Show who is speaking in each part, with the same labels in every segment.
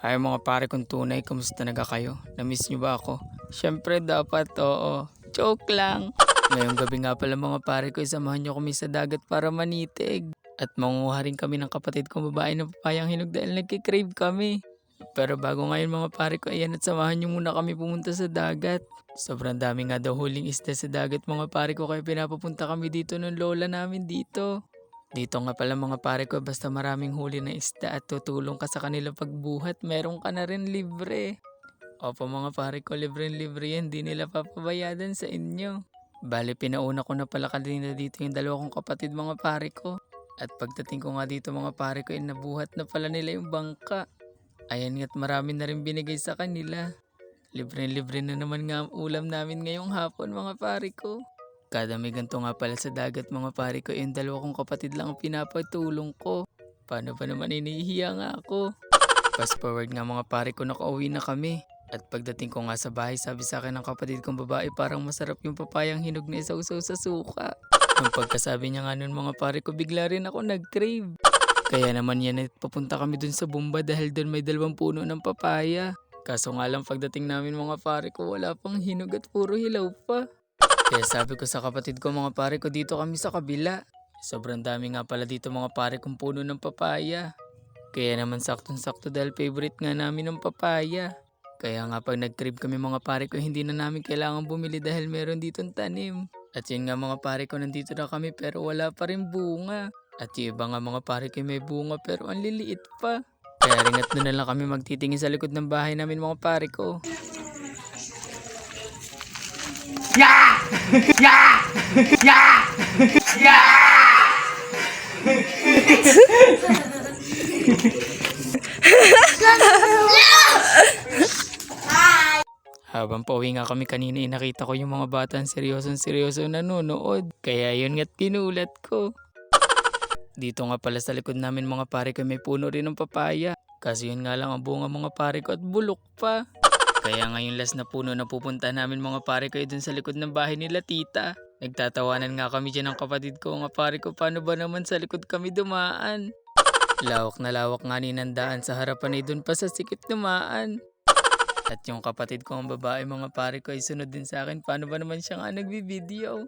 Speaker 1: Ay mga pare kong tunay, kamusta naga kayo? Namiss niyo ba ako? Siyempre dapat, oo. Joke lang. Ngayong gabi nga pala mga pare ko, isamahan niyo kami sa dagat para manitig. At manguha rin kami ng kapatid kong babae ng papayang hinog dahil nagkikrave kami. Pero bago ngayon mga pare ko, ayan at samahan niyo muna kami pumunta sa dagat. Sobrang dami nga daw huling isda sa dagat mga pare ko, kaya pinapapunta kami dito ng lola namin dito. Dito nga pala mga pare ko, basta maraming huli na isda at tutulong ka sa kanila pagbuhat, meron ka na rin libre. Opo mga pare ko, libre-libre yan, di nila papabayadan sa inyo. Bale, pinauna ko na pala kanina dito yung dalawa kong kapatid mga pare ko. At pagdating ko nga dito mga pare ko, nabuhat na pala nila yung bangka. Ayan nga't marami na rin binigay sa kanila. Libre-libre na naman nga ang ulam namin ngayong hapon mga pare ko. Kada may ganito nga pala sa dagat mga pare ko, yung dalawa kong kapatid lang ang pinapatulong ko. Paano ba naman inihiya nga ako? Fast forward nga mga pare ko, nakauwi na kami. At pagdating ko nga sa bahay, sabi sa akin ng kapatid kong babae, parang masarap yung papayang hinog na isawsaw sa suka. Nung pagkasabi niya nga nun mga pare ko, bigla rin ako nag-crave. Kaya naman yan at papunta kami dun sa Bumba dahil dun may 2 puno ng papaya. Kaso nga lang pagdating namin mga pare ko, wala pang hinog at puro hilaw pa. Kaya sabi ko sa kapatid ko, mga pare ko, dito kami sa kabila. Sobrang dami nga pala dito mga pare kong puno ng papaya. Kaya naman saktong-sakto dahil favorite nga namin ng papaya. Kaya nga pag nag-crave kami mga pare ko, hindi na namin kailangan bumili dahil meron ditong tanim. At yun nga mga pare ko, nandito na kami pero wala pa rin bunga. At yung iba nga mga pare ko may bunga pero ang liliit pa. Kaya ringat na lang kami magtitingin sa likod ng bahay namin mga pare ko.
Speaker 2: Yeah! Yeah! Yeah! Yeah!
Speaker 1: Habang pauwi nga kami kanina, nakita ko yung mga batang seryosong-seryoso nanonood. Kaya yun nga't kinulat ko. Dito nga pala sa likod namin mga pare ko, may puno rin ng papaya. Kasi yun nga lang ang bunga mga pare ko at bulok pa. Kaya ngayon last na puno na pupunta namin mga pare ko, dun sa likod ng bahay nila tita. Nagtatawanan nga kami dyan ng kapatid ko, mga pare ko, paano ba naman sa likod kami dumaan? Lawak na lawak nga ninandaan sa harapan ay dun pa sa sikip dumaan. At yung kapatid ko ang babae mga pare ko ay sunod din sa akin, paano ba naman siya nga nagbibideo?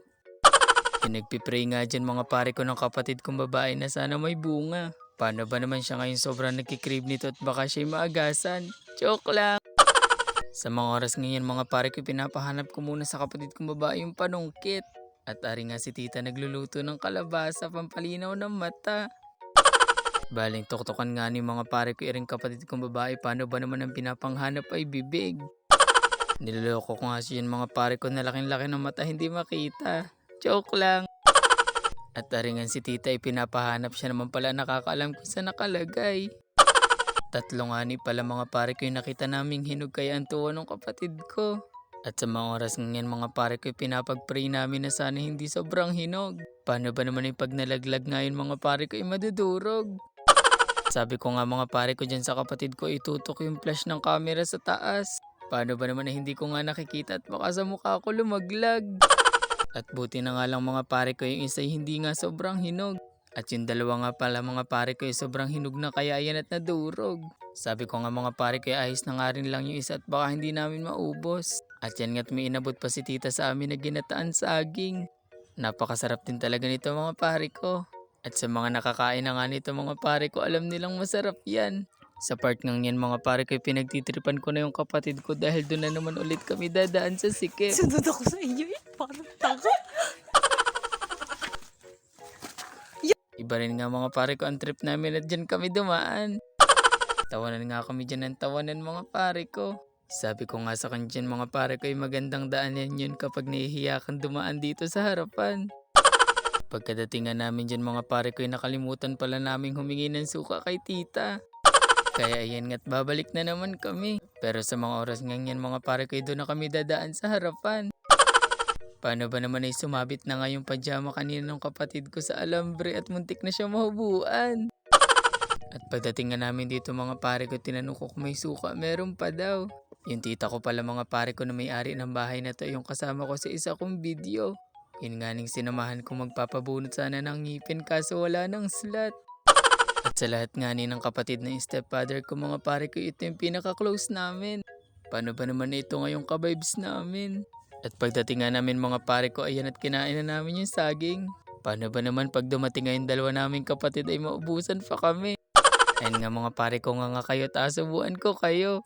Speaker 1: Pinagpipray nga dyan mga pare ko ng kapatid kong babae na sana may bunga. Paano ba naman siya ngayon sobrang nagkikrib nito at baka siya'y maagasan? Joke lang! Sa mga oras ngayon mga pare ko, pinapahanap ko muna sa kapatid kong babae yung panungkit. At ari nga si tita nagluluto ng kalabasa, pampalinaw ng mata. Baling tuktukan nga ni mga pare ko iring kapatid kong babae, paano ba naman ang pinapanghanap ay bibig. Niloloko ko nga siya mga pare ko na laking-laki ng mata hindi makita. Joke lang. At aringan si tita ay pinapahanap, siya naman pala nakakaalam kung saan nakalagay. 3 nga ni pala mga pare ko yung nakita naming hinog, kaya ang tuwa ng kapatid ko. At sa mga oras ngayon mga pare ko, pinapag-pray namin na sana hindi sobrang hinog. Paano ba naman yung pag nalaglag ngayon mga pare ko ay madudurog? Sabi ko nga mga pare ko dyan sa kapatid ko, itutok yung flash ng camera sa taas. Paano ba naman na hindi ko nga nakikita at baka sa mukha ko lumaglag? At buti na nga lang mga pare ko, yung isa hindi nga sobrang hinog. At yung dalawa nga pala mga pare ko ay sobrang hinog na, kaya yan at nadurog. Sabi ko nga mga pare ko, ayos na nga rin lang yung isa at baka hindi namin maubos. At yan nga't may inabot pa si tita sa amin na ginataan saging. Napakasarap din talaga nito mga pare ko. At sa mga nakakain na nga nito mga pare ko, alam nilang masarap yan. Sa part ng yan mga pare ko, pinagtitripan ko na yung kapatid ko dahil doon na naman ulit kami dadaan sa sikip.
Speaker 3: Sunod ako sa inyo eh. Parang taka.
Speaker 1: Iba rin nga mga pare ko ang trip namin at dyan kami dumaan. Tawanan nga kami dyan ng tawanan mga pare ko. Sabi ko nga sa kanya dyan mga pare ko, ay magandang daanan yun kapag nahihiya kang dumaan dito sa harapan. Pagkadating nga namin dyan mga pare ko, ay nakalimutan pala naming humingi ng suka kay tita. Kaya ayan nga't babalik na naman kami. Pero sa mga oras ngayon mga pare ko, doon na kami dadaan sa harapan. Paano ba naman ay sumabit na nga yung pajama kanina ng kapatid ko sa alambre at muntik na siya mahubuan. At pagdating nga namin dito mga pare ko, tinanong ko kung may suka, meron pa daw. Yung tita ko pala mga pare ko na may-ari ng bahay na to, yung kasama ko sa isa kong video. Yun nga ning sinamahan kong magpapabunot sana ng ngipin kaso wala ng slot. At sa lahat nga ni ng kapatid na stepfather ko mga pare ko, ito yung pinaka-close namin. Paano ba naman ito ngayong ka-vibes namin? At pagdating nga namin mga pare ko, ayan at kinain na namin yung saging. Paano ba naman pag dumating nga yung dalawa naming kapatid ay maubusan pa kami? Ayun nga mga pare ko nga kayo at asubuan ko kayo.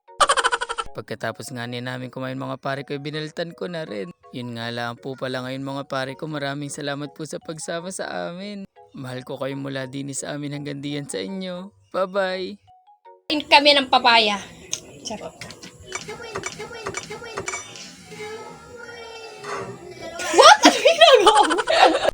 Speaker 1: Pagkatapos nga namin kumain mga pare ko, binalitan ko na rin. Yun nga lang po pala ngayon mga pare ko, maraming salamat po sa pagsama sa amin. Mahal ko kayo mula din sa amin hanggang diyan sa inyo. Bye-bye!
Speaker 3: Kami ng papaya. Charot. What? Ano ginagawa mo?